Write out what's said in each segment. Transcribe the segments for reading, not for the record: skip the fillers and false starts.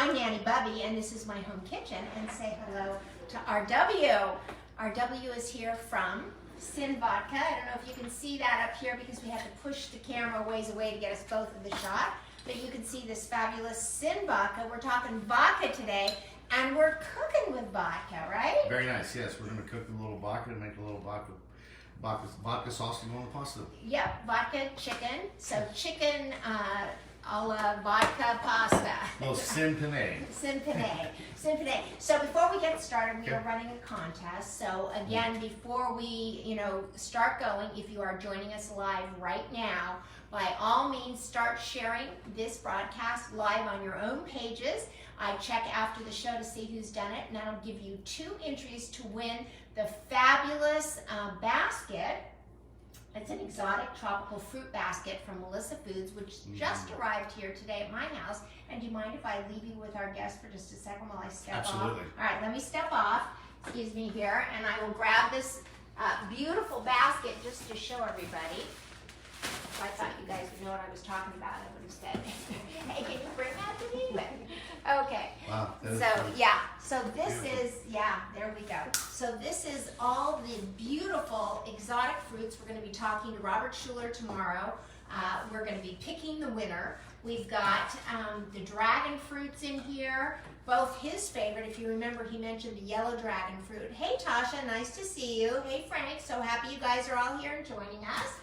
I'm Nanny Bubby, and this is my home kitchen. And say hello to RW. RW is here from Sin Vodka. I don't know if you can see that up here because we had to push the camera ways away to get us both in the shot. But you can see this fabulous Sin Vodka. We're talking vodka today, and we're cooking with vodka, right? Very nice, yes. We're going to cook a little vodka and make a little vodka sauce to go on the pasta. Yep, vodka, chicken. So chicken alla vodka pasta. No, Sin Penne. Sin Penne. Sin Penne. So before we get started, we are running a contest. So again, before we, start going, if you are joining us live right now, by all means, start sharing this broadcast live on your own pages. I check after the show to see who's done it, and that'll give you 2 entries to win the fabulous basket. It's an exotic tropical fruit basket from Melissa Foods, which just arrived here today at my house. And do you mind if I leave you with our guest for just a second while I step off? Absolutely. All right, let me step off. Excuse me here, and I will grab this beautiful basket just to show everybody. If I thought you guys would know what I was talking about, I would have said, hey, can you bring that to me? Okay. Wow. So this is, there we go. So this is all the beautiful exotic fruits. We're going to be talking to Robert Schuler tomorrow. We're going to be picking the winner. We've got the dragon fruits in here, both his favorite. If you remember, he mentioned the yellow dragon fruit. Hey, Tasha, nice to see you. Hey, Frank, so happy you guys are all here and joining us.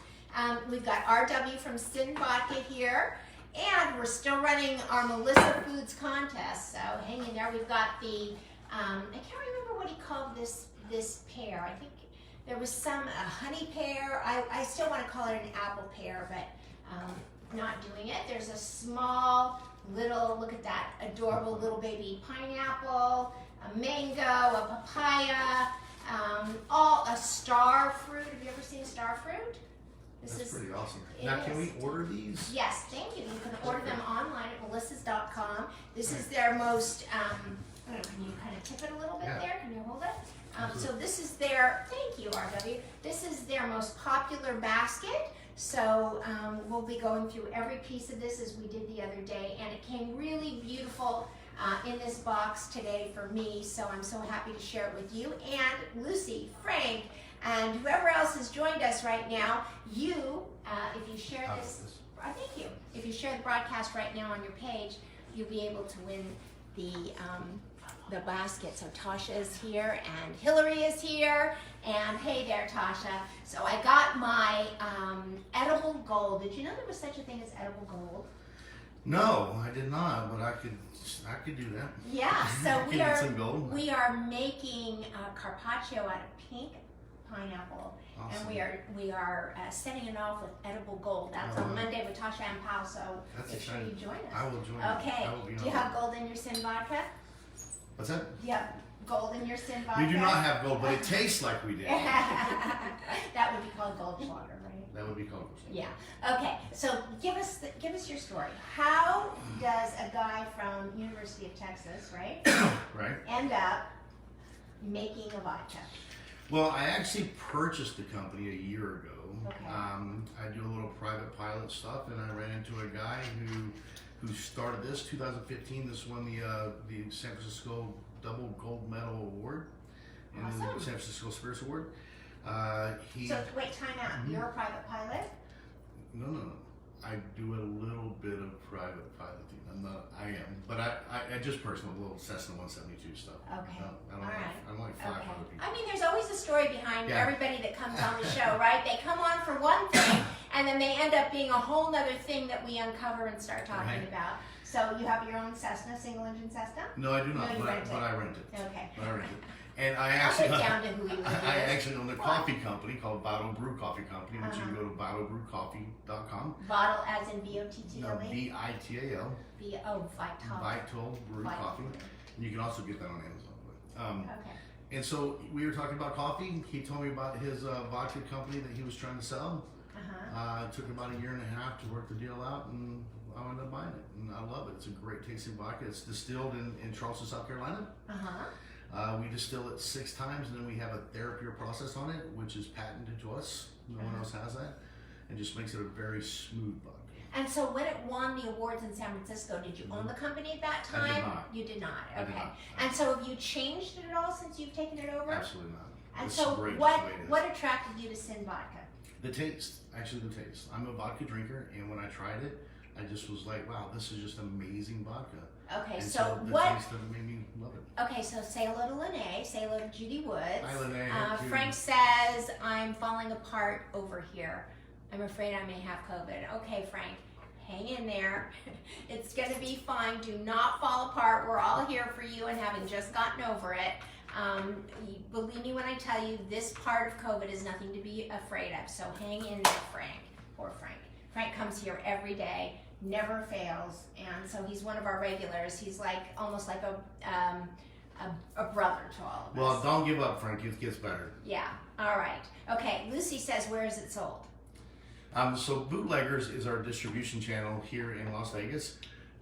We've got RW from Sin Vodka here, and we're still running our Melissa Foods contest. So hang in there. We've got the, I can't remember what he called this pear. I think there was some honey pear. I still want to call it an apple pear, but not doing it. There's a small little, look at that, adorable little baby pineapple, a mango, a papaya, a star fruit. Have you ever seen a star fruit? That's pretty awesome. Now, can we order these? Yes, thank you. You can order them online at melissas.com. This is their most, I don't know, can you kind of tip it a little bit there? Can you hold it? So this is their, thank you, RW. This is their most popular basket. So we'll be going through every piece of this as we did the other day. And it came really beautiful in this box today for me. So I'm so happy to share it with you. And Lucy, Frank, and whoever else has joined us right now, if you share this, thank you. If you share the broadcast right now on your page, you'll be able to win the basket. So Tasha is here, and Hillary is here, and hey there, Tasha. So I got my edible gold. Did you know there was such a thing as edible gold? No, I did not, but I could do that. Yeah. So we are making carpaccio out of pink pineapple, awesome. And we are setting it off with edible gold. That's on Monday with Tasha and Pao, so make sure you join us. I will join. Okay. Do you have gold in your Sin Vodka? What's that? Yeah, gold in your Sin Vodka. We do not have gold, but it tastes like we did. That would be called Goldschlager, right? That would be called Goldschlager. Yeah. Okay. So give us your story. How does a guy from University of Texas, right, end up making a vodka? Well, I actually purchased the company a year ago. Okay. I do a little private pilot stuff, and I ran into a guy who started this 2015. This won the San Francisco Double Gold Medal Award and the San Francisco Spirits Award. So wait, time out. You're a private pilot? No. I do a little bit of private piloting. I am, but I just personal little Cessna 172 stuff. Okay. I'm like 5 other people. I mean, there's always a story behind everybody that comes on the show, right? They come on for one thing, and then they end up being a whole nother thing that we uncover and start talking about. So you have your own Cessna, single engine Cessna? No, I do not, but I rent it. Okay. But I rent it. And I'll get down to who you I actually own a coffee company called Bottle Brew Coffee Company, which you can go to bottlebrewcoffee.com. Bottle as in VOTTLE? No, VITAL. Vital. Vital Brew Coffee. And you can also get that on Amazon. Okay. And so we were talking about coffee. He told me about his vodka company that he was trying to sell. It took about 1.5 years to work the deal out, and I ended up buying it. And I love it. It's a great tasting vodka. It's distilled in Charleston, South Carolina. We distill it 6 times, and then we have a therapeutic process on it, which is patented to us. No one else has that. It just makes it a very smooth vodka. And so when it won the awards in San Francisco, did you own the company at that time? I did not. You did not. I Okay. did not. And so have you changed it at all since you've taken it over? Absolutely not. And It's so great what the way it is. what attracted you to Sin Vodka? The taste, actually the taste. I'm a vodka drinker, and when I tried it, I just was like, wow, this is just amazing vodka. Okay, And so the what? taste of it made me love it. Okay, so say hello to Lene, say hello to Judy Woods. Hi, Lene. Too. Frank says, I'm falling apart over here. I'm afraid I may have COVID. Okay, Frank, hang in there. It's gonna be fine. Do not fall apart. We're all here for you and having just gotten over it. Believe me when I tell you, this part of COVID is nothing to be afraid of. So hang in there, Frank. Poor Frank. Frank comes here every day, never fails, and so he's one of our regulars. He's like almost like a brother to all of us. Well, don't give up, Frank. It gets better. Yeah. All right. Okay. Lucy says, where is it sold? So Bootleggers is our distribution channel here in Las Vegas,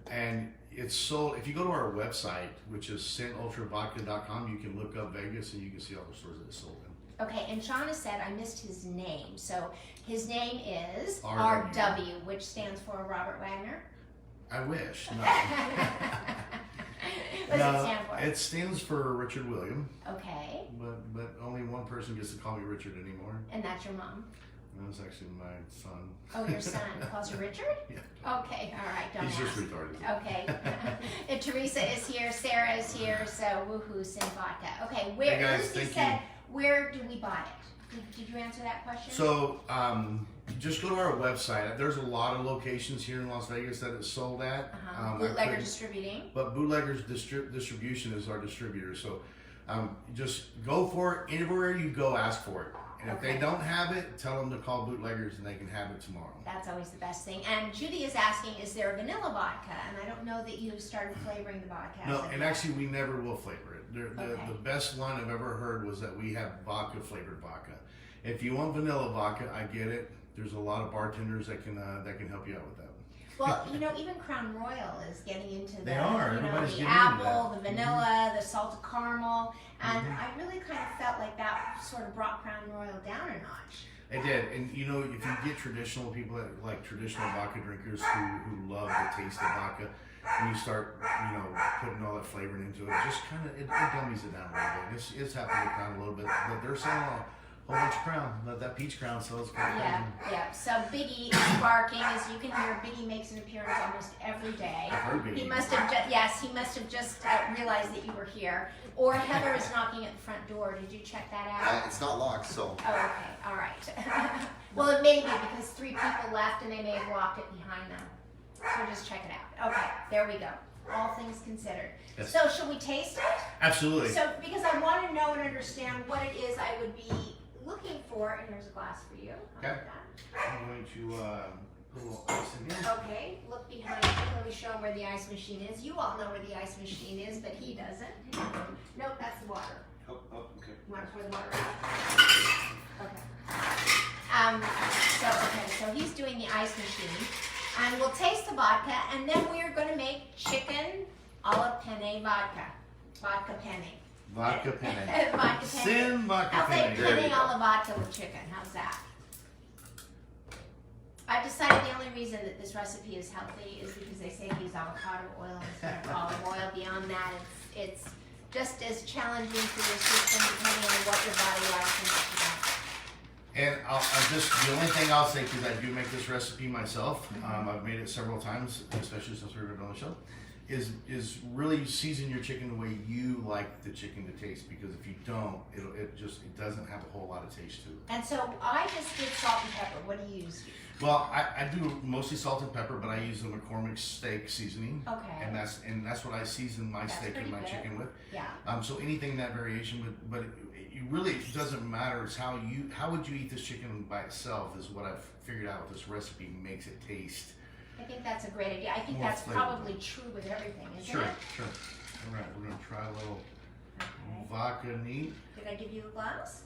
and it's sold. If you go to our website, which is sinultravodka.com, you can look up Vegas and you can see all the stores that it's sold in. Okay, and Shauna said I missed his name. So his name is RW. RW, which stands for Robert Wagner. I wish. No. What does it stand for? It stands for Richard William, Okay, but only one person gets to call me Richard anymore. and that's your mom. And that's actually my son. Oh, your son calls you Richard? Yeah. Okay, all right, don't He's ask. just retarded. Okay. And Teresa is here, Sarah is here, so woohoo, Sin Vodka. Okay, where, Hey guys, Lucy thank said, you. where do we buy it? Did you answer that question? So, just go to our website. There's a lot of locations here in Las Vegas that it's sold at. I Bootlegger couldn't- Distributing. But Bootleggers Distribution is our distributor. So, just go for it. Anywhere you go, ask for it. And if Okay. they don't have it, tell them to call Bootleggers and they can have it tomorrow. That's always the best thing. And Judy is asking, is there a vanilla vodka? And I don't know that you started flavoring the vodka. No, and actually we never will flavor it. Okay. The best line I've ever heard was that we have vodka flavored vodka. If you want vanilla vodka, I get it. There's a lot of bartenders that can help you out with that. Well, even Crown Royal is getting into They are. Everybody's the getting into apple, that. the vanilla, the salted caramel, and I really kind of felt like that sort of brought Crown Royal down a notch. It did, and if you get traditional people that like traditional vodka drinkers who love the taste of vodka, when you start putting all that flavoring into it, just kind of it dummies it down a little bit. It's happening to Crown a little bit, but they're selling a whole bunch of Crown. That peach Crown sells quite Yeah, crazy. yeah. So Biggie is barking, as you can hear. Biggie makes an appearance almost every day. I heard Biggie. He must have just realized that you were here. Or Heather is knocking at the front door. Did you check that out? It's not locked, so. Oh, okay, all right. Well, it may be because 3 people left and they may have locked it behind them. So just check it out. Okay, there we go. All things considered. Yes. So should we taste it? Absolutely. So because I want to know and understand what it is I would be looking for, and here's a glass for you. How Okay. about that? I'm going to put a little ice in here. Okay, look behind you. Let me show him where the ice machine is. You all know where the ice machine is, but he doesn't. Nope, that's the water. Oh, okay. You want to pour the water out? Okay. So he's doing the ice machine, and we'll taste the vodka, and then we are going to make chicken alla penne vodka. Vodka penne. Vodka Penne. Vodka penne. Sin vodka I'll say Penne. There you penne go. alla vodka with chicken. How's that? I've decided the only reason that this recipe is healthy is because they say use avocado oil instead of olive oil. Beyond that, it's just as challenging for your system depending on what your body likes and what you don't. And the only thing I'll say, because I do make this recipe myself, I've made it several times, especially since we've been on the show, is really season your chicken the way you like the chicken to taste. Because if you don't, it doesn't have a whole lot of taste to it. And so I just did salt and pepper. What do you use? Well, I do mostly salt and pepper, but I use the McCormick steak seasoning. Okay. And that's what I season my That's steak and pretty my good. chicken with. Yeah. So anything in that variation, but it really doesn't matter. It's how would you eat this chicken by itself is what I've figured out with this recipe makes it taste. I think that's a great idea. I think More that's flavorful. probably true with everything, isn't Sure, it? sure. All right, we're gonna try a little Okay. vodka neat. Did I give you a glass?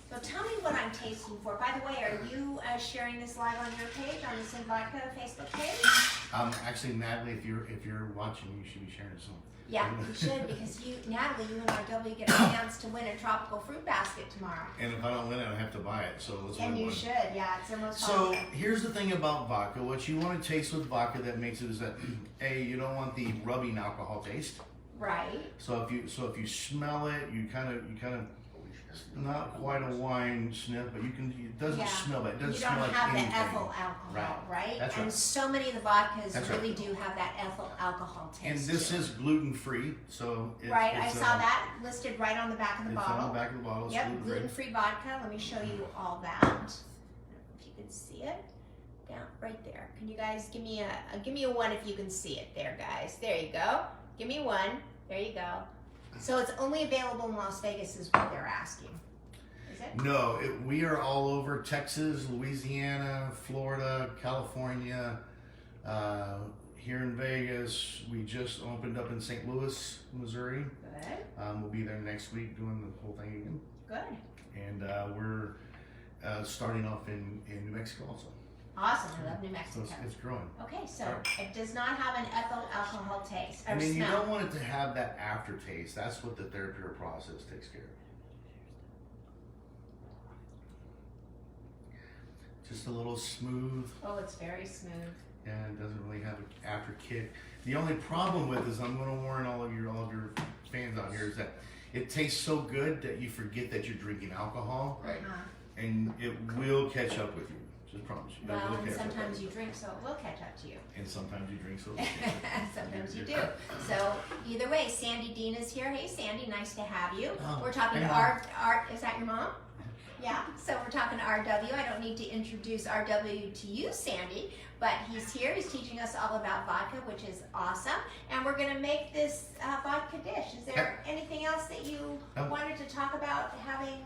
So tell me what I'm tasting for. By the way, are you sharing this live on your page, on the Sin Vodka Facebook page? Actually, Natalie, if you're watching, you should be sharing this one. Yeah, you should, because Natalie, you and RW get a chance to win a tropical fruit basket tomorrow. And if I don't win it, I have to buy it. So let's win And you one. should, yeah, it's the most So popular. here's the thing about vodka. What you want to taste with vodka that makes it is that you don't want the rubbing alcohol taste. Right. So if you smell it, you kind of not quite a wine sniff, but it doesn't smell that. It doesn't You smell don't like have anything. the ethyl alcohol, right? That's And right. so many of the vodkas That's really right. do have that ethyl alcohol taste. And this to it. is gluten free, so Right, I saw that listed right on the back of the It's bottle. on the back of the bottle. It's Yep, gluten-free. gluten-free vodka. Let me show you all that. If you can see it, down right there. Can you guys give me a one if you can see it there, guys? There you go. Give me one. There you go. So it's only available in Las Vegas, is what they're asking. Is it? No, we are all over Texas, Louisiana, Florida, California. Here in Vegas, we just opened up in St. Louis, Missouri. Good. We'll be there next week doing the whole thing again. Good. And we're starting off in New Mexico also. Awesome. I love New So Mexico. it's growing. Okay, so Right. it does not have an ethyl alcohol taste or I mean, you smell. don't want it to have that aftertaste. That's what the therapeutic process takes care of. Just a little smooth, Oh, it's very smooth. and it doesn't really have an after kick. The only problem with is, I'm going to warn all of your fans out here, is that it tastes so good that you forget that you're drinking alcohol, Right. and it will catch up with you. Just promise you. It Well, will and catch up sometimes with you drink, so it will catch up to you. And sometimes you drink so. Sometimes you do. So either way, Sandy Dean is here. Hey, Sandy, nice to have you. Oh, We're talking to hey, Art. Is that your mom? Yeah. So we're talking to RW. I don't need to introduce RW to you, Sandy, but he's here. He's teaching us all about vodka, which is awesome. And we're going to make this vodka dish. Is there anything else that you wanted to talk about having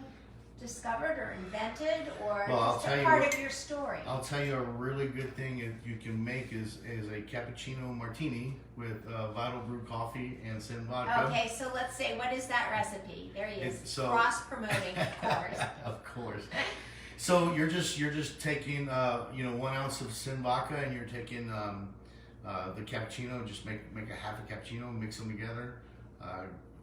discovered or invented, or Well, I'll just tell a you part what- of your story? I'll tell you a really good thing you can make is a cappuccino martini with Vital Brew coffee and Sin Vodka. Okay, so let's say, what is that recipe? There he is, So- cross promoting, of course. Of course. So you're just taking 1 ounce of Sin Vodka, and you're taking the cappuccino. Just make a half a cappuccino, mix them together.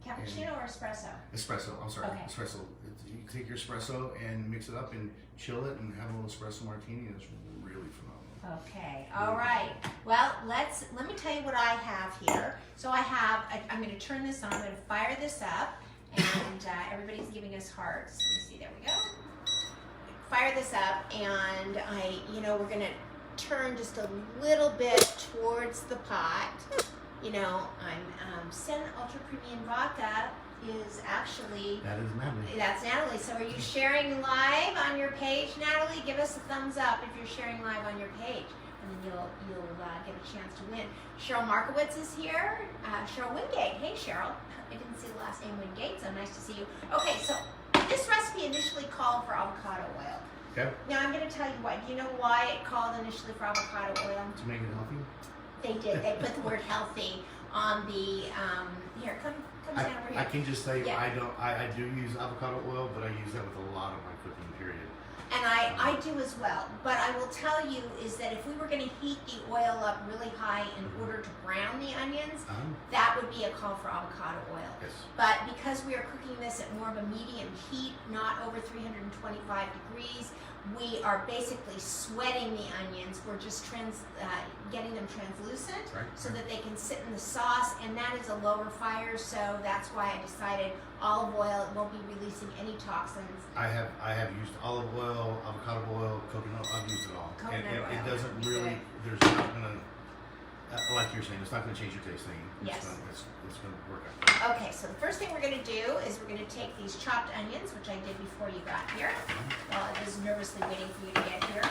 Cappuccino or espresso? Espresso. I'm sorry, Okay. espresso. You take your espresso and mix it up and chill it, and have a little espresso martini, and it's really phenomenal. Okay, all right. Well, let me tell you what I have here. So I'm going to turn this on. I'm going to fire this up, and everybody's giving us hearts. Let me see. There we go. Fire this up, and we're going to turn just a little bit towards the pot. Sin Ultra Premium Vodka is actually. That is Natalie. That's Natalie. So are you sharing live on your page, Natalie? Give us a thumbs up if you're sharing live on your page, and then you'll get a chance to win. Cheryl Markowitz is here. Cheryl Wingate. Hey, Cheryl. I didn't see the last name Wingate, so nice to see you. Okay, so this recipe initially called for avocado oil. Okay. Now I'm going to tell you why. Do you know why it called initially for avocado oil? To make it healthy. They did. They put the word healthy on the. Here, come stand over here. I can just tell you, Yeah. I do use avocado oil, but I use that with a lot of my cooking. Period. And I do as well. But I will tell you is that if we were going to heat the oil up really high in order to brown the onions, that would be a call for avocado oil. Yes. But because we are cooking this at more of a medium heat, not over 325 degrees, we are basically sweating the onions. We're just getting them translucent, Right. so that they can sit in the sauce, and that is a lower fire, so that's why I decided olive oil won't be releasing any toxins. I have used olive oil, avocado oil, coconut. I've used it all. Coconut and oil. it doesn't really. Good. There's not gonna. Like you're saying, it's not gonna change your taste thing. Yes. It's gonna work out. Okay, so the first thing we're going to do is we're going to take these chopped onions, which I did before you got here. Well, I was nervously waiting for you to get here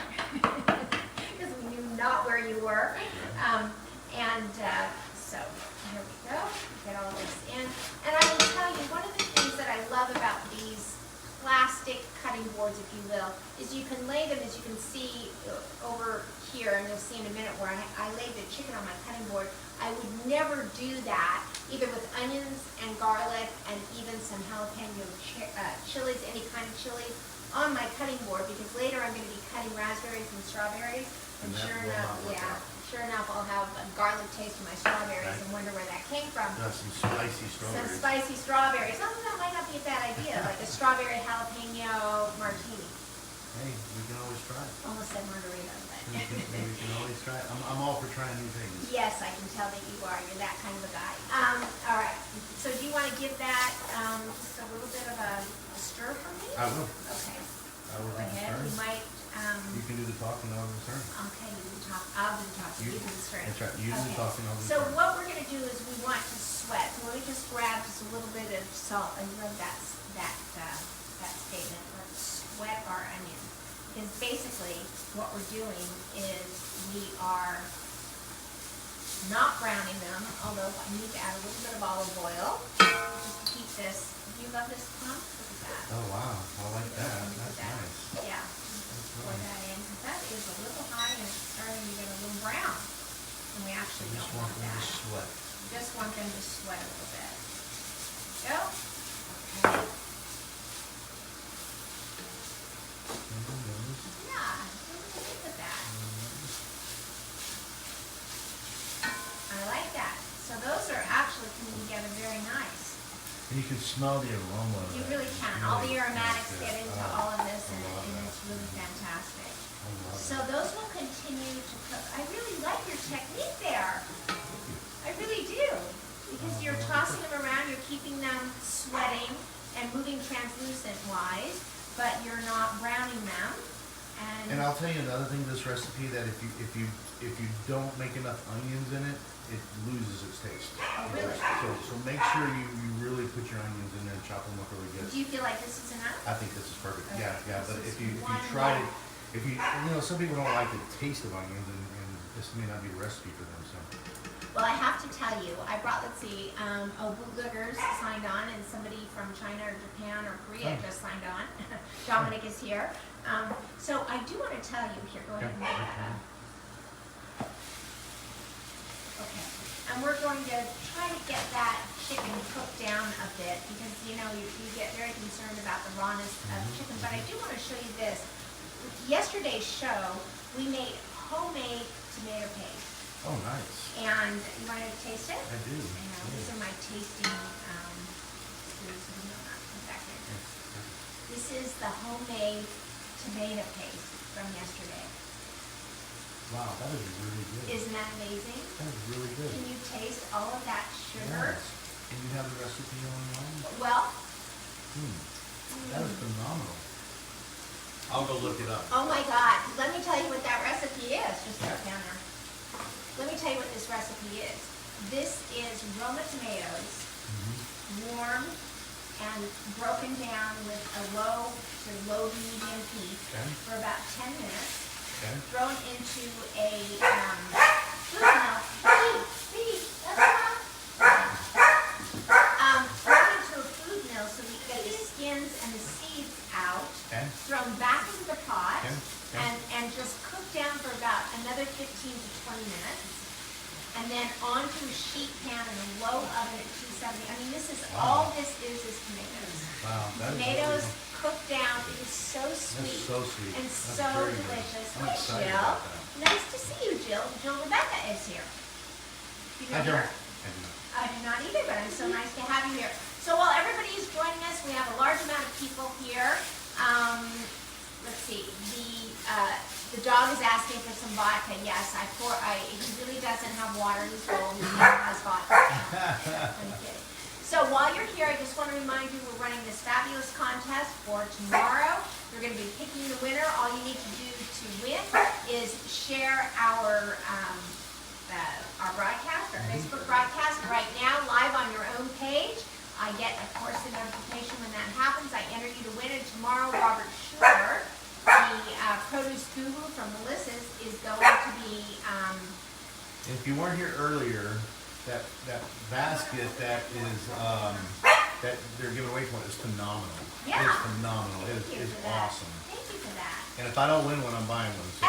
because we knew not where you were. So here we go. Get all this in. And I will tell you, one of the things that I love about these plastic cutting boards, if you will, is you can lay them, as you can see over here, and you'll see in a minute where I laid the chicken on my cutting board. I would never do that, either with onions and garlic and even some jalapeno chilies, any kind of chili. on my cutting board because later I'm gonna be cutting raspberries and strawberries. And And that sure will enough, not work yeah, out. sure enough, I'll have a garlic taste in my strawberries Right. and wonder where that came from. Got some spicy Some strawberries. spicy strawberries. Oh, that might not be a bad idea, like a strawberry jalapeno martini. Hey, we can always try it. Almost said margarita, We can always try it. I'm all for trying new things. Yes, I can tell that you are. You're that kind of a guy. All right. So do you want to give that just a little bit of a stir for me? I will. Okay. I will Go do the ahead. stirring. You might. You can do the talking, I'll do the stirring. Okay. You do the talk. I'll do the talking. You do the stirring. That's right. You do the Okay. talking, I'll do the So stirring. what we're going to do is we want to sweat. So let me just grab just a little bit of salt. I love that statement. Let's sweat our onion. Because basically what we're doing is we are not browning them, although I need to add a little bit of olive oil just to keep this. Do you love this plum? Look at that. Oh, wow. I like that. Look at That's that. nice. Yeah. That's Pour nice. that in, because that is a little high and it's starting to get a little brown. And we actually Just don't want want them to that. sweat. Just want them to sweat a little bit. Go. Okay. Yeah, really good with that. I like that. So those are actually coming together very nice. And you can smell the aroma of You it. really It's can. All the really aromatics good. get into Oh, all of this I and love that. it's really fantastic. I love So it. those will continue to cook. I really like your technique there. I really do. Because you're tossing them around, you're keeping them sweating and moving translucent wise, but you're not browning them. And I'll tell you another thing, this recipe, that if you don't make enough onions in it, it loses its taste. Oh, really? So make sure you really put your onions in there and chop them up really good. Do you feel like this is enough? I think this is perfect. Okay. Yeah, but This if is you one try more. it, if you know, some people don't like the taste of onions, and this may not be the recipe for them, so. Well, I have to tell you, I brought, let's see, bootleggers signed on, and somebody from China or Japan or Korea Oh. just signed on. Dominic is here. So I do want to tell you, here, go ahead and get that up. Okay, and we're going to try to get that chicken cooked down a bit, because, you know, you get very concerned about the rawness of chicken, but I do want to show you this. Yesterday's show, we made homemade tomato paste. Oh, nice. And you want to taste it? I do. I know, these are my tasting screws. No, not come back here. This is the homemade tomato paste from yesterday. Wow, that is really good. Isn't that amazing? That is really good. Can you taste all of that sugar? Yes. And you have the recipe online? Well, That is phenomenal. I'll go look it up. oh my God, let me tell you what that recipe is. Just put it down there. Let me tell you what this recipe is. This is Roma tomatoes, warm and broken down with a low to low to medium heat Okay. for about 10 minutes. Okay. Thrown into a food mill. Bee, that's enough. Thrown into a food mill so we get the skins and the seeds out. Okay. Thrown back into the pot. Okay. And just cook down for about another 15 to 20 minutes. And then onto a sheet pan in a low oven at 270. I mean, this is all this is tomatoes. Wow. That is Tomatoes really- cooked down. It is so sweet. That's so sweet. And That's so very good. delicious. I'm Hi, excited Jill. about that. Nice to see you, Jill. Jill Rebecca is here. You I know don't. her? I do not. I do not either, but I'm so nice to have you here. So while everybody is joining us, we have a large amount of people here. Let's see. The dog is asking for some vodka. Yes, he really doesn't have water in his bowl. He has vodka. I'm kidding. So while you're here, I just want to remind you we're running this fabulous contest for tomorrow. We're going to be picking the winner. All you need to do to win is share our broadcast, our Facebook broadcast right now, live on your own page. I get, of course, the notification when that happens. I enter you to win, and tomorrow Robert Schuler, the produce guru from Melissa's, is going to be. If you weren't here earlier, that basket that is that they're giving away for is phenomenal. Yeah. It's phenomenal. Thank It you is for that. awesome. Thank you for that. And if I don't win one, I'm buying one. So.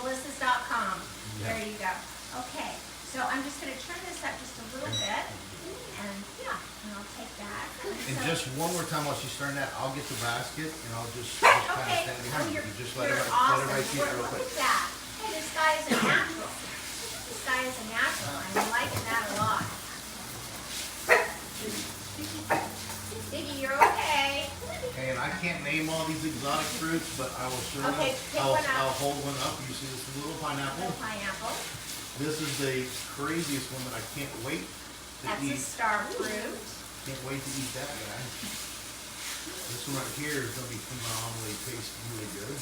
Melissas.com. Yeah. There you go. Okay, so I'm just going to turn this up just a little bit. And yeah, and I'll take that. And So- just one more time while she's starting that, I'll get the basket and I'll just kind of Okay. stand behind you. You're, Just let you're everybody, awesome. let everybody see it real Look quick. at that. Hey, this guy is a natural. This guy is a natural. I'm liking that a lot. Ziggy, you're okay. Okay, and I can't name all these exotic fruits, but I will show Okay, you. pick one up. I'll hold one up. You see this little pineapple? Little pineapple. This is the craziest one that I can't wait to That's a eat. star fruit. Can't wait to eat that guy. This one right here is going to be phenomenally tasty, really good.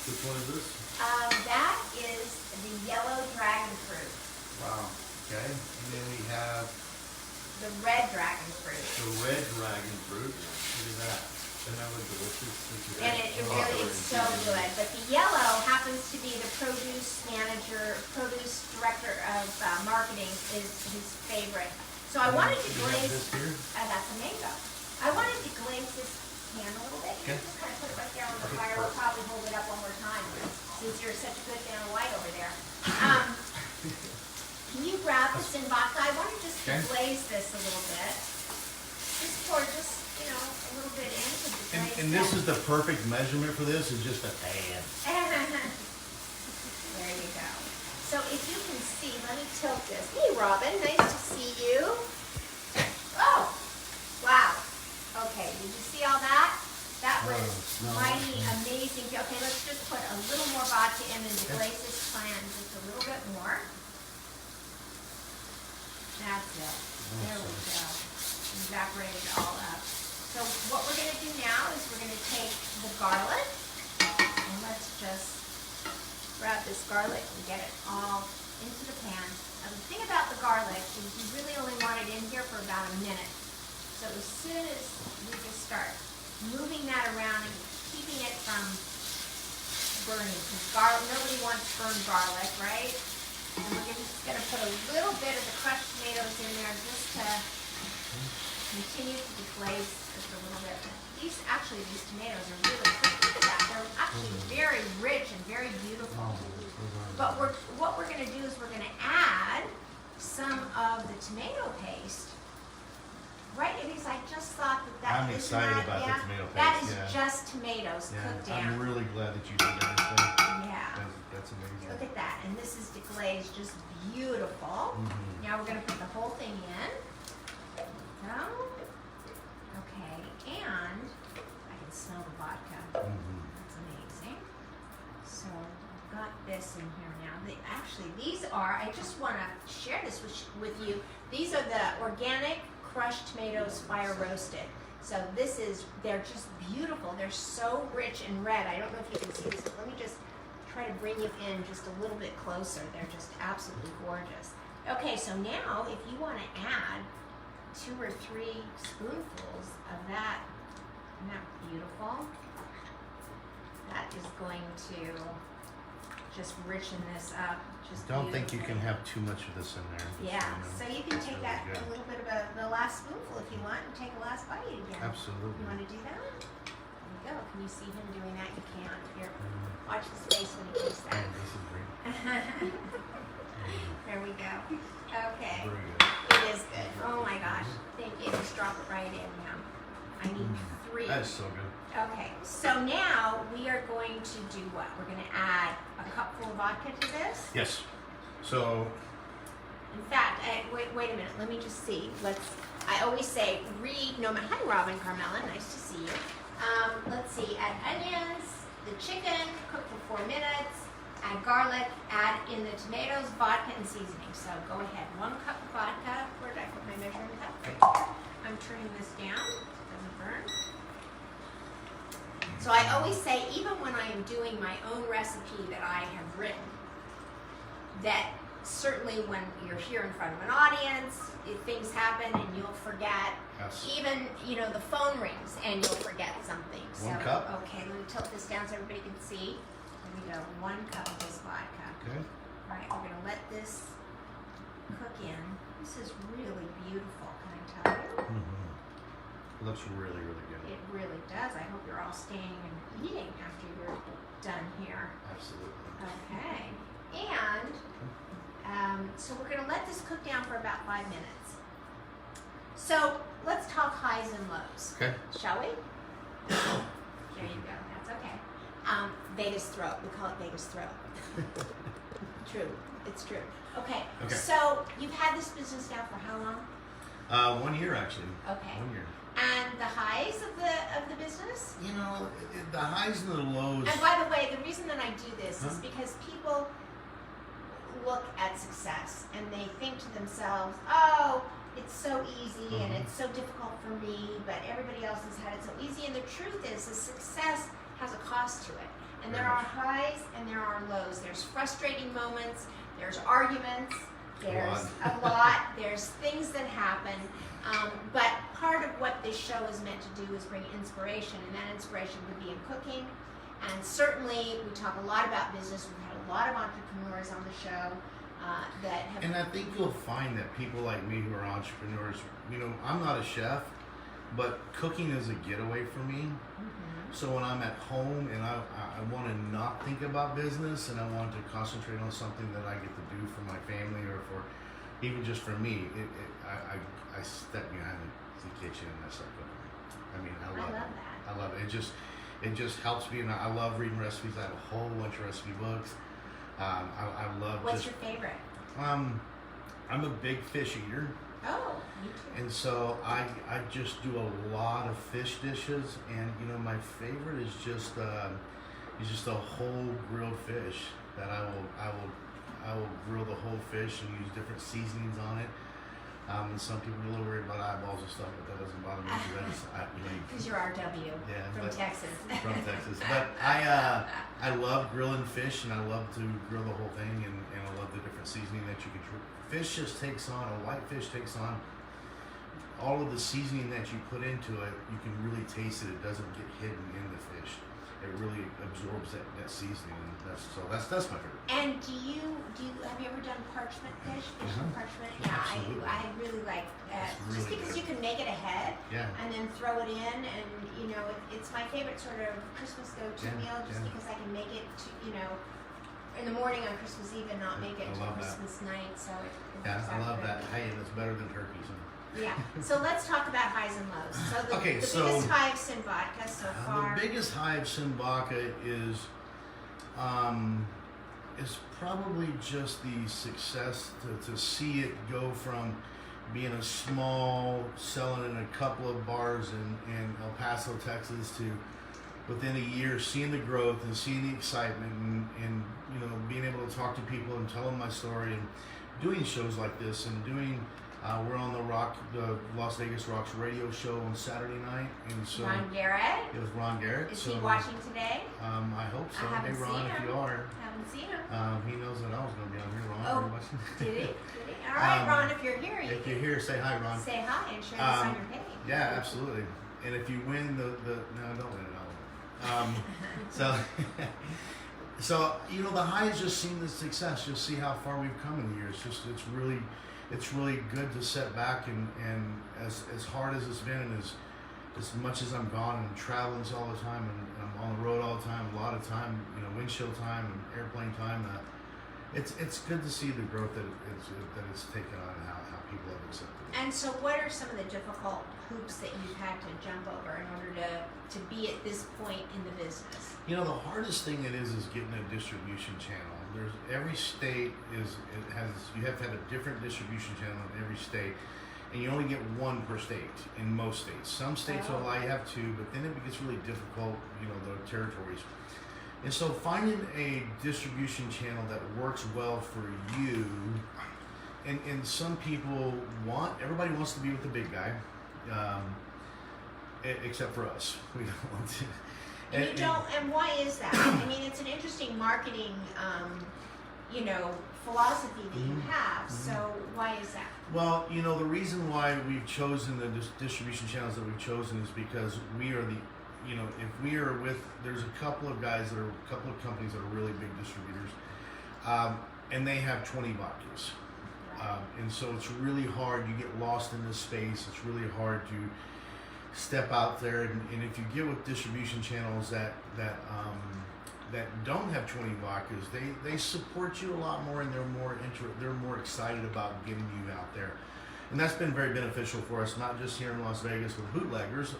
Which one is this? That is the yellow dragon fruit. Wow. Okay. And then we have The red dragon fruit. the red dragon fruit. Look at that. And that was delicious. And it really is so good. But the yellow happens to be the produce director of marketing is his favorite. So I wanted to You have glaze, this here? that's a mango. I wanted to glaze this pan a little bit. You Okay. can just kind of put it right there on the Okay, fire. We'll perfect. probably hold it up one more time since you're such a good fan of white over there. Can you grab this in vodka? I want to just Okay. glaze this a little bit. Just pour a little bit in to glaze And this that. is the perfect measurement for this, is just a pan. There you go. So if you can see, let me tilt this. Hey, Robin, nice to see you. Oh, wow. Okay, did you see all that? That was no. mighty amazing. Okay, let's just put a little more vodka in and glaze this pan just a little bit more. That's it. There we go. Evaporate it all up. So what we're going to do now is we're going to take the garlic and let's just grab this garlic and get it all into the pan. Now the thing about the garlic is you really only want it in here for about a minute. So as soon as we just start moving that around and keeping it from burning, because garlic, nobody wants burned garlic, right? And we're just going to put a little bit of the crushed tomatoes in there just to continue to deglaze just a little bit. These tomatoes are really pretty. Look at that. They're actually very rich and very beautiful. But what we're going to do is we're going to add some of the tomato paste. Right, because I just thought that I'm isn't excited that- about the yeah, tomato That paste, is yeah. just tomatoes cooked down. I'm really glad that you did that. Yeah. That's amazing. Look at that, and this is deglazed just beautiful. Mhm. Now we're gonna put the whole thing in. Go. Okay, and I can smell the vodka. Mhm. That's amazing. So I've got this in here now. These are, I just wanna share this with you. These are the organic crushed tomatoes fire roasted. So they're just beautiful. They're so rich and red. I don't know if you can see this, but let me just try to bring you in just a little bit closer. They're just absolutely gorgeous. Okay, so now if you want to add 2 or 3 spoonfuls of that, isn't that beautiful? That is going to just richen this up. Just Don't think you can beautifully. have too much of this in there. Yeah, just so know. you can It's take really that good. a little bit of the last spoonful if you want and take a last bite again. Absolutely. You want to do that? There you go. Can you see him doing that? You can't. Here, Mm. watch his face when he does Oh, that. this is great. There we go. Okay. Very good. It is good. Oh my gosh. Thank you. Just drop it right in now. I need 3. That is so good. Okay. So now we are going to do what? We're going to add a cupful of vodka to this. Yes. So, In fact, wait a minute. Let me just see. I always say read. No matter. Hi, Robin Carmela. Nice to see you. Let's see. Add onions, the chicken, cook for 4 minutes. Add garlic. Add in the tomatoes, vodka, and seasoning. So go ahead. 1 cup of vodka. Where did I put my measuring cup? Right here. I'm turning this down. It doesn't burn. So I always say, even when I am doing my own recipe that I have written, that certainly when you're here in front of an audience, if things happen and you'll forget, yes. even, the phone rings and you'll forget something. 1 cup. Okay, let me tilt this down so everybody can see. There we go, 1 cup of this vodka. Okay. All right, we're gonna let this cook in. This is really beautiful, can I tell you? Mm-hmm. Looks really, really good. It really does. I hope you're all staying and eating after you're done here. Absolutely. Okay, and so we're going to let this cook down for about 5 minutes. So let's talk highs and lows, Okay. shall we? There you go. That's okay. Vegas throat. We call it Vegas throat. True. It's true. Okay. Okay. So you've had this business now for how long? 1 year actually. Okay. 1 year. And the highs of the business? You know, the highs and the lows. And by the way, the reason that I do this is Huh? because people look at success and they think to themselves, oh, it's so easy and it's so difficult for me, but everybody else has had it so easy. And the truth is, the success has a cost to it. And there Very are much. highs and there are lows. There's frustrating moments, there's arguments, there's a lot, there's things that happen. But part of what this show is meant to do is bring inspiration, and that inspiration could be in cooking. And certainly, we talk a lot about business. We've had a lot of entrepreneurs on the show that have. And I think you'll find that people like me who are entrepreneurs, you know, I'm not a chef, but cooking is a getaway for me. So when I'm at home and I want to not think about business and I want to concentrate on something that I get to do for my family or for even just for me, I step behind the kitchen and I start cooking. I mean, I love it. that. I love it. It just helps me, and I love reading recipes. I have a whole bunch of recipe books. I love. What's your favorite? I'm a big fish eater. Oh, me too. And so I just do a lot of fish dishes, and you know my favorite is just a whole grilled fish that I will grill the whole fish and use different seasonings on it. And some people are a little worried about eyeballs and stuff, but that doesn't bother me Because you're RW from Texas. from Texas. But I love grilling fish, and I love to grill the whole thing, and I love the different seasoning that you can. Fish just takes on, a white fish takes on all of the seasoning that you put into it. You can really taste it. It doesn't get hidden in the fish. It really absorbs that seasoning, and that's my favorite. And do you have you ever done parchment fish? Fish from parchment? Yeah, Absolutely. I really like It's just really because good. you can make it ahead Yeah. and then throw it in, and you know it's my favorite sort of Christmas go-to Yeah, meal, just yeah. because I can make it to in the morning on Christmas Eve and not make it I till love that. Christmas night. So it Yeah, works I out love very that. well. Hey, and it's better than turkey. So. Yeah. So let's talk about highs and lows. So the biggest high of Sin Vodka so far. The biggest high of Sin Vodka is probably just the success to see it go from being a small, selling in a couple of bars in El Paso, Texas, to within a year seeing the growth and seeing the excitement and you know being able to talk to people and tell them my story and doing shows like this and doing. We're on the Las Vegas Rocks radio show on Saturday night, and so Ron Garrett. it was Ron Garrett. Is so, he watching today? I hope so. I haven't Hey Ron, seen if him. you are, Haven't seen him. he knows that I was going to be on here. Ron, Oh, are you watching? Did he? All right, Ron. If you're here, you If you're can here, say hi, Ron. say hi and share this on your page. Yeah, absolutely. And if you win no, don't win it. I'll win. So you know the high is just seeing the success, just see how far we've come in the years. It's really good to sit back and as hard as it's been and as much as I'm gone and traveling all the time and I'm on the road all the time, a lot of time, you know, windshield time and airplane time. It's good to see the growth that it's taken on and how people have accepted it. And so, what are some of the difficult hoops that you've had to jump over in order to be at this point in the business? You know, the hardest thing it is getting a distribution channel. Every state you have to have a different distribution channel in every state, and you only get one per state in most states. Some states will allow you to have two, but then it gets really difficult, you know, the territories. And so finding a distribution channel that works well for you, and some people everybody wants to be with the big guy, except for us. We don't want to. And you don't. And why is that? I mean, it's an interesting marketing, philosophy that you have. So why is that? Well, you know, the reason why we've chosen the distribution channels that we've chosen is because we are there's a couple of companies that are really big distributors, and they have 20 vodkas. And so it's really hard. You get lost in this space. It's really hard to step out there. And if you get with distribution channels that don't have 20 vodkas, they support you a lot more, and they're more excited about getting you out there. and that's been very beneficial for us, not just here in Las Vegas with Bootleggers.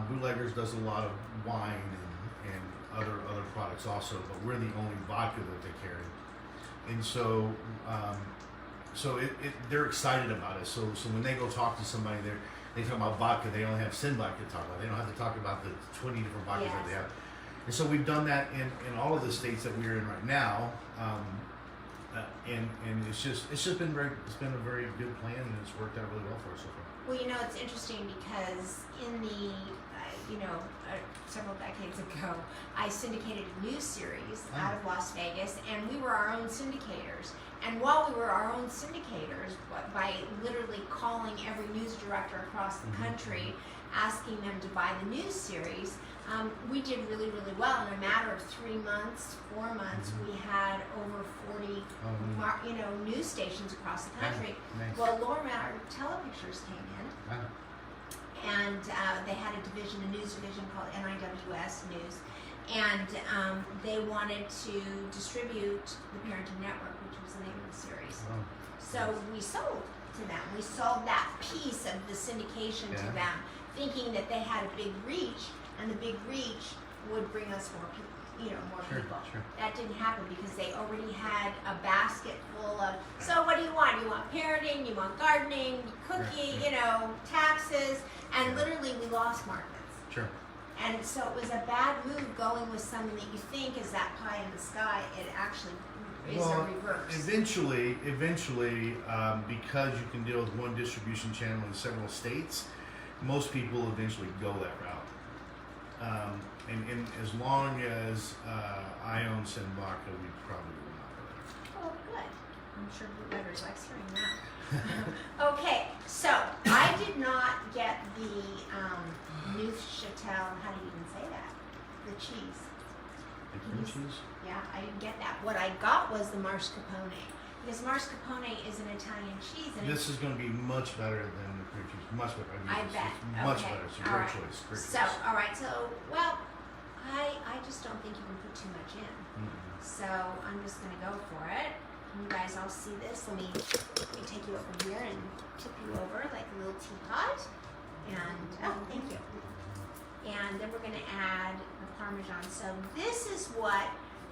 Bootleggers does a lot of wine and other products also, but we're the only vodka that they carry, and so they're excited about it. So when they go talk to somebody, they talk about vodka. They only have Sin vodka to talk about. They don't have to talk about the 20 different vodkas that they have. And so we've done that in all of the states that we're in right now, and it's just been a very good plan, and it's worked out really well for us so far. Well, you know, it's interesting because in the several decades ago, I syndicated a news series out of Las Vegas, and we were our own syndicators. And while we were our own syndicators, by literally calling every news director across the country, asking them to buy the news series, we did really, really well. In a matter of 3 months, 4 months, we had over 40, news stations across the country. Nice. Well, Lorimar Telepictures came in, and they had a division, a news division called NIWS News, and they wanted to distribute the Parenting Network, which was the name of the series. So we sold to them. We sold that piece of the syndication to them, thinking that they had a big reach, and the big reach would bring us more people. More people. Sure. That didn't happen because they already had a basket full of, so what do you want? You want parenting, you want gardening, cooking, taxes, and literally we lost markets. Sure. And so it was a bad move going with something that you think is that pie in the sky. It actually is a reverse. Eventually, because you can deal with one distribution channel in several states, most people eventually go that route. And as long as I own Sin Vodka, we probably will not go there. Oh, good. I'm sure Bootleggers likes hearing that. Okay, so I did not get the Neuchâtel, how do you even say that? The cheese. The cream cheese? Yeah, I didn't get that. What I got was the mascarpone. Because mascarpone is an Italian cheese. And This is going to be much better than the cream cheese. Much better. I bet. It's much Okay. better. It's a All great right. choice. Great So, choice. all right. So, well, I just don't think you can put too much in. So I'm just going to go for it. Can you guys all see this? Let me take you over here and tip you over like a little teapot. And, thank you. And then we're going to add the Parmesan. So this is what,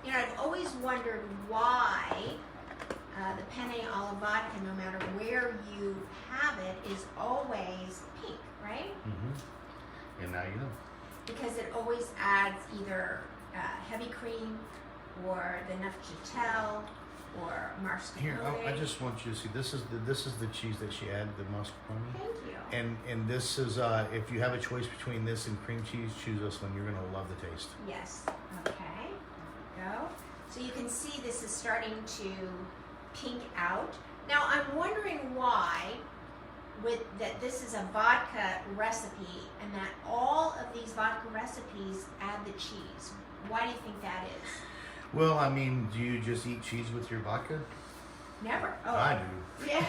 I've always wondered why the Penne alla vodka, no matter where you have it, is always pink, right? And now you know. Because it always adds either heavy cream or the Neuchâtel or mascarpone. Here, I just want you to see. This is the cheese that she added, the mascarpone. Thank you. And this is if you have a choice between this and cream cheese, choose this one. You're gonna love the taste. Yes. Okay. There we go. So you can see this is starting to pink out. Now I'm wondering why, that this is a vodka recipe, and that all of these vodka recipes add the cheese. Why do you think that is? Well, I mean, do you just eat cheese with your vodka? Never. Oh, I do. Yeah.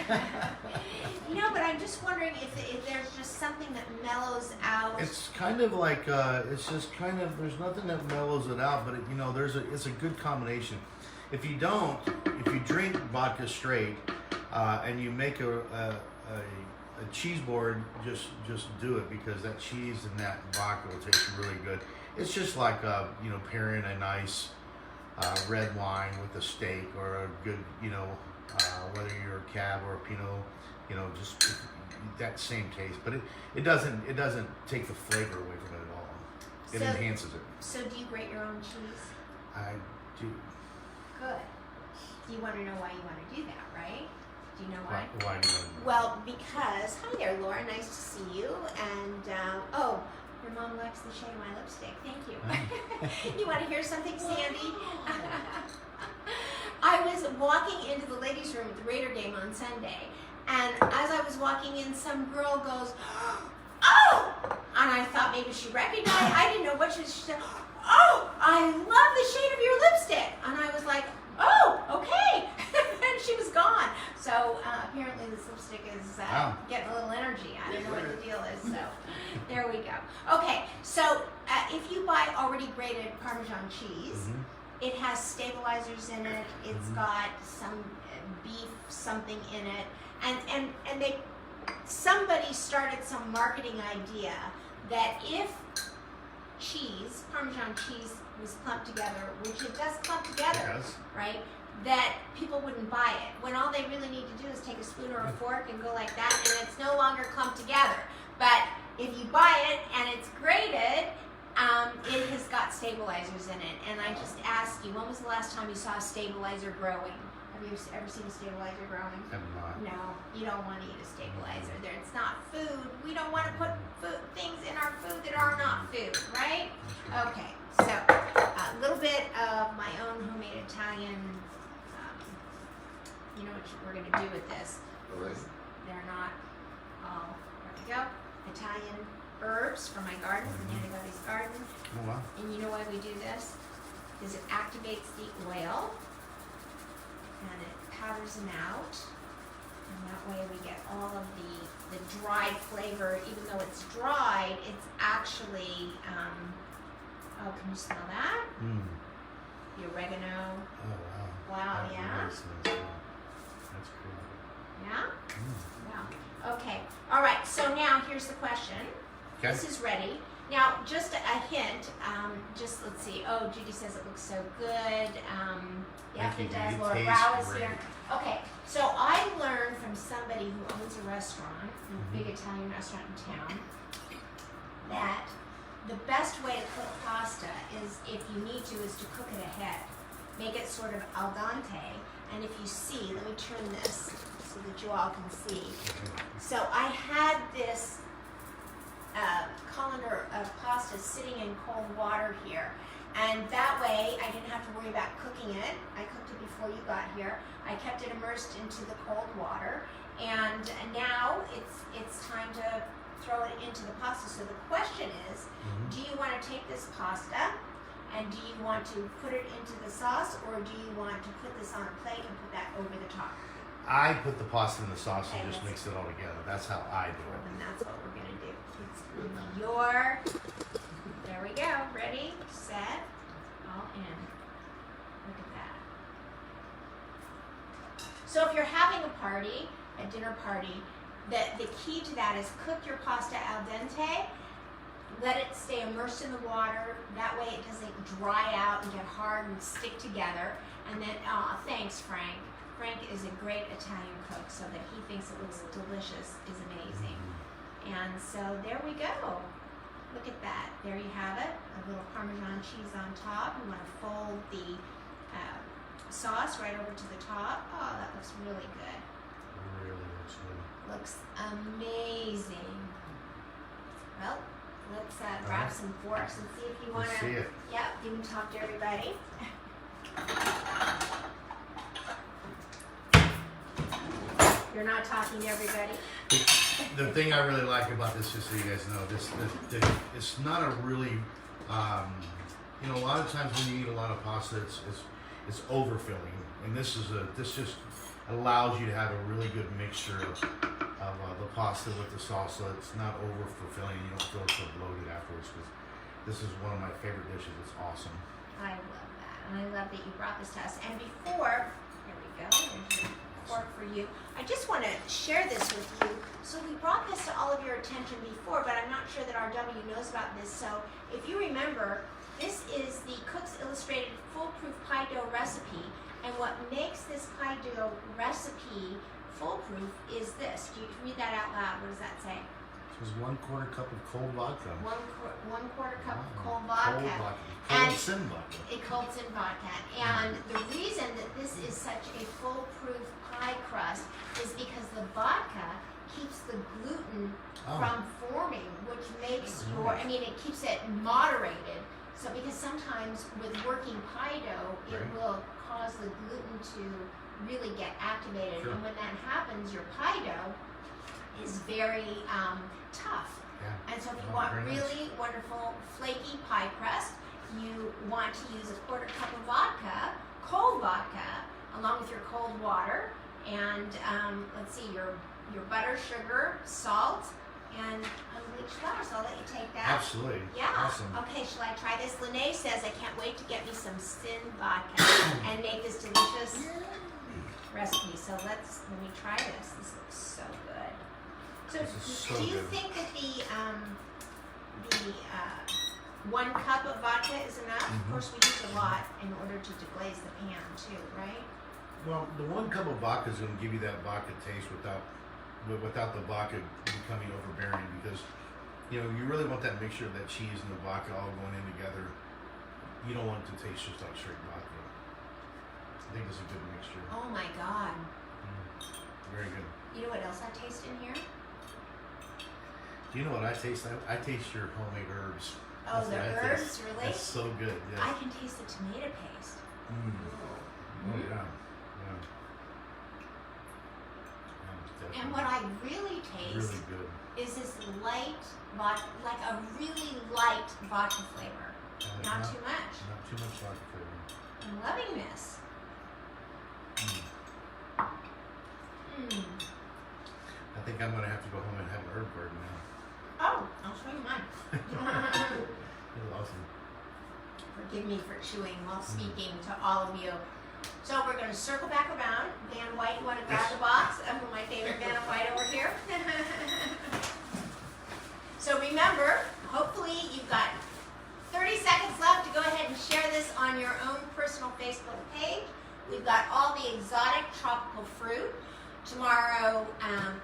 But I'm just wondering if there's just something that mellows out. It's kind of like it's just kind of, there's nothing that mellows it out, but it's a good combination. If you drink vodka straight and you make a cheese board, just do it, because that cheese and that vodka will taste really good. It's just like pairing a nice red wine with a steak, or a good whether you're a cab or a pinot, just that same taste. But it doesn't take the flavor away from it at all. It enhances it. So do you grate your own cheese? I do. Good. You want to know why you want to do that, right? Do you know why? Why do you want to do that? Well, because, hi there, Laura, nice to see you. And, your mom likes the shade of my lipstick. Thank you. You want to hear something, Sandy? I was walking into the ladies' room at the Raider game on Sunday, and as I was walking in, some girl goes, "Oh!" And I thought maybe she recognized. I didn't know what she said. "Oh, I love the shade of your lipstick." And I was like, "Oh, okay." And she was gone. So apparently this lipstick is getting a little energy. I don't know what the deal is. So there we go. Okay, so if you buy already grated Parmesan cheese, it has stabilizers in it. It's got some beef something in it, and somebody started some marketing idea that if cheese, Parmesan cheese, was clumped together, which it does clump together, Yes. right? That people wouldn't buy it. When all they really need to do is take a spoon or a fork and go like that, and it's no longer clumped together. But if you buy it and it's grated, it has got stabilizers in it. And I just ask you, when was the last time you saw a stabilizer growing? Have you ever seen a stabilizer growing? I'm not. No, you don't want to eat a stabilizer. It's not food. We don't want to put things in our food that are not food, right? Okay, so a little bit of my own homemade Italian. You know what we're going to do with this? All right. They're not all, there we go, Italian herbs from my garden, from Nanny Bubby's garden. Oh, wow. And you know why we do this? Because it activates the oil and it powders them out. And that way we get all of the dried flavor. Even though it's dried, it's actually, oh, can you smell that? The oregano. Oh, wow. Wow, That yeah? really smells good. That's cool. Yeah? Wow. Okay. All right. So now here's the question. Okay. This is ready. Now, just a hint. Just let's see. Oh, Judy says it looks so good. Yeah, Thank it you, does. Judy. Laura Tastes Brow is great. here. Okay. So I learned from somebody who owns a restaurant, a big Italian restaurant in town, that the best way to cook pasta is, if you need to, is to cook it ahead. Make it sort of al dente. And if you see, let me turn this so that you all can see. So I had this colander of pasta sitting in cold water here. And that way I didn't have to worry about cooking it. I cooked it before you got here. I kept it immersed into the cold water. And now it's time to throw it into the pasta. So the question is, do you want to take this pasta and do you want to put it into the sauce, or do you want to put this on a plate and put that over the top? I put the pasta in the sauce and Okay, just let's- mix it all together. That's how I do it. And that's what we're gonna do. It's your, there we go, ready, set, all in. Look at that. So if you're having a party, a dinner party, the key to that is cook your pasta al dente, let it stay immersed in the water, that way it doesn't dry out and get hard and stick together. And then, thanks Frank. Frank is a great Italian cook, so that he thinks it looks delicious is amazing. And so there we go. Look at that. There you have it. A little Parmesan cheese on top. You want to fold the sauce right over to the top. Oh, that looks really good. Really looks good. Looks amazing. Well, let's grab some forks and see if you want Let's to. see it. Yep, you can talk to everybody. You're not talking to everybody. The thing I really like about this, just so you guys know, it's not a really, you know, a lot of times when you eat a lot of pasta, it's overfilling, and this just allows you to have a really good mixture of the pasta with the sauce, so it's not overfulfilling. You don't feel so bloated afterwards. Because this is one of my favorite dishes. It's awesome. I love that, and I love that you brought this to us. And before, here we go, there's your fork for you. I just want to share this with you. So we brought this to all of your attention before, but I'm not sure that RW knows about this. So if you remember, this is the Cook's Illustrated Foolproof Pie Dough recipe. And what makes this pie dough recipe foolproof is this. Do you read that out loud? What does that say? This is 1/4 cup of cold vodka. One quarter cup of cold Cold vodka. vodka. And- Cold sin vodka. It cold in vodka. And the reason that this is such a foolproof pie crust is because the vodka keeps the gluten from forming, which makes it keeps it moderated. So because sometimes with working pie dough, it Right. will cause the gluten to really get activated. Sure. And when that happens, your pie dough is very tough. Yeah. And so if you Oh, want very nice. really wonderful flaky pie crust, you want to use a 1/4 cup of vodka, cold vodka, along with your cold water, and let's see, your butter, sugar, salt, and unbleached flour. So I'll let you take that. Absolutely. Yeah. Awesome. Okay, shall I try this? Lene says, I can't wait to get me some sin vodka and make this delicious. recipe. So let me try this. This looks so good. So, This is so do you good. think that the 1 cup of vodka is enough? Of Mhm. course, we use a lot in order to deglaze the pan too, right? Well, the 1 cup of vodka is going to give you that vodka taste without the vodka becoming overbearing, because you really want that mixture of that cheese and the vodka all going in together. You don't want it to taste just like straight vodka. I think it's a good mixture. Oh my God. Very good. You know what else I taste in here? Do you know what I taste? I taste your homemade herbs. Oh, That's the what I herbs, taste. really? That's so good. Yeah. I can taste the tomato paste. Oh Mm. yeah. And what I really taste Really good. is this light vodka, like a really light vodka flavor. Not too much. Not too much vodka flavor. I'm loving this. Mm. Mm. I think I'm gonna have to go home and have an herb garden now. Oh, I'll show you mine. That's awesome. Forgive me for chewing while speaking to all of you. So we're going to circle back around. Van White, you want to grab the box? My favorite Van White over here. So remember, hopefully you've got 30 seconds left to go ahead and share this on your own personal Facebook page. We've got all the exotic tropical fruit. Tomorrow,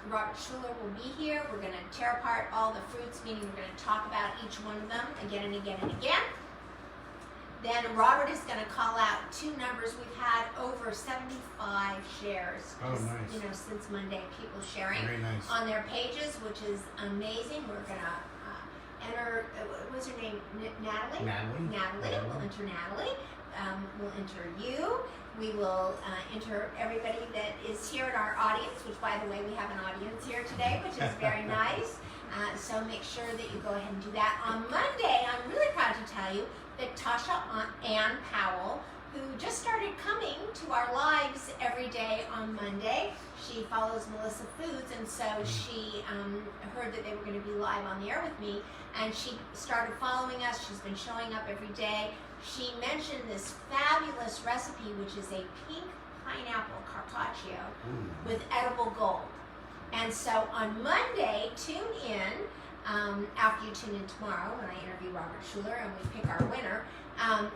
Robert Schuler will be here. We're going to tear apart all the fruits, meaning we're going to talk about each one of them again and again and again. Then Robert is going to call out 2 numbers. We've had over 75 shares. Oh, nice. Since Monday, people sharing Very nice. on their pages, which is amazing. We're going to enter, what's her name? Natalie? Natalie. We'll enter Natalie. We'll enter you. We will enter everybody that is here in our audience, which, by the way, we have an audience here today, which is very nice. So make sure that you go ahead and do that. On Monday, I'm really proud to tell you that Tasha Ann Powell, who just started coming to our lives every day on Monday, she follows Melissa Foods, and so she heard that they were going to be live on the air with me, and she started following us. She's been showing up every day. She mentioned this fabulous recipe, which is a pink pineapple carpaccio with edible gold. And so on Monday, tune in, after you tune in tomorrow when I interview Robert Schuler and we pick our winner,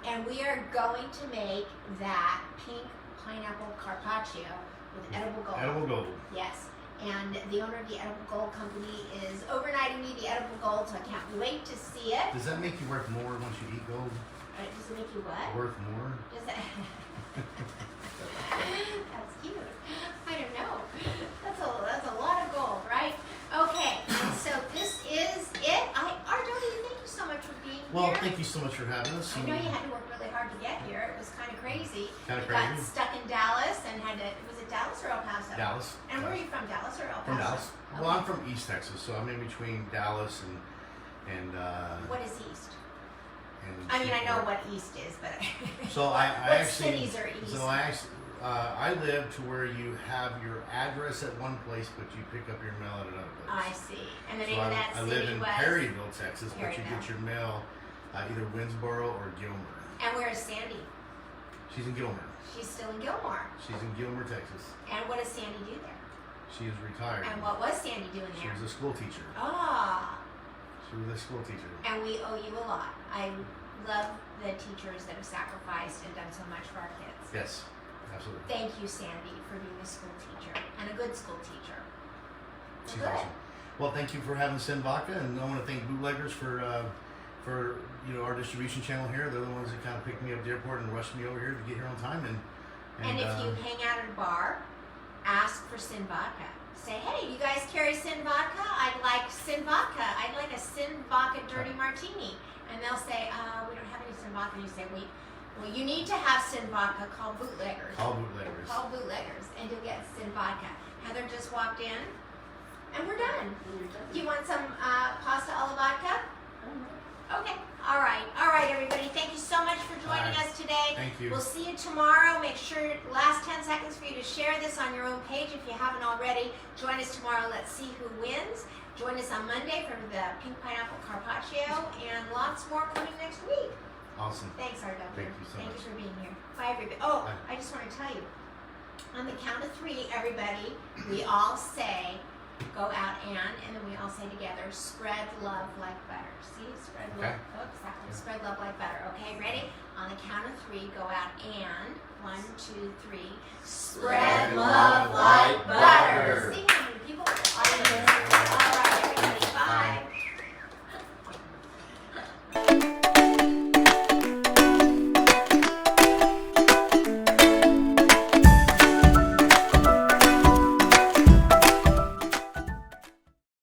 and we are going to make that pink pineapple carpaccio with edible gold. Edible gold. Yes. And the owner of the Edible Gold Company is overnighting me the Edible Gold, so I can't wait to see it. Does that make you worth more once you eat gold? Does it make you what? Worth more? Does that? That's cute. I don't know. That's a lot of gold, right? Okay, and so this is it. RW, thank you so much for being Well, here. thank you so much for having us. I know you had to work really hard to get here. It was kind of crazy. Kinda You got crazy. stuck in Dallas and had to, was it Dallas or El Paso? Dallas. And where are you from, Dallas or El Paso? From Dallas. Okay. Well, I'm from East Texas, so I'm in between Dallas and What is East? and I mean, I know Shreveport. what East is, but So I what actually. cities are East? So I live to where you have your address at one place, but you pick up your mail at another place. I see. And the So name of that I city live in was? Perryville, Texas, but you Perryville. get your mail either Winsboro or Gilmer. And where is Sandy? She's in Gilmer. She's still in Gilmore. She's in Gilmer, Texas. And what does Sandy do there? She is retired. And what was Sandy doing She there? was a school teacher. Ah, She was a school teacher. and we owe you a lot. I love the teachers that have sacrificed and done so much for our kids. Yes, absolutely. Thank you, Sandy, for being a school teacher and a good school teacher. She's Good. awesome. Well, thank you for having Sin Vodka, and I want to thank Bootleggers for our distribution channel here. They're the ones that kind of picked me up at the airport and rushed me over here to get here on time. And if you hang out at a bar, ask for Sin Vodka. Say, hey, you guys carry Sin Vodka? I'd like Sin Vodka. I'd like a Sin Vodka Dirty Martini. And they'll say, we don't have any Sin Vodka. And you say, wait, well, you need to have Sin Vodka. Call Bootleggers. Call Bootleggers. Call Bootleggers, and you'll get Sin Vodka. Heather just walked in, and we're done. Do you want some pasta alla vodka? Okay. All right, everybody. Thank you so much for joining All right. us today. Thank you. We'll see you tomorrow. Make sure last 10 seconds for you to share this on your own page if you haven't already. Join us tomorrow. Let's see who wins. Join us on Monday for the pink pineapple carpaccio and lots more coming next week. Awesome. Thanks, RW. Thank you so much. for being here. Bye, everybody. Oh, Bye. I just want to tell you, On the count of 3, everybody, we all say, go out and then we all say together, spread love like butter. See, spread love. Oops, that one. Spread love like butter. Okay, ready? On the count of 3, go out and 1, 2, 3. Spread love like butter.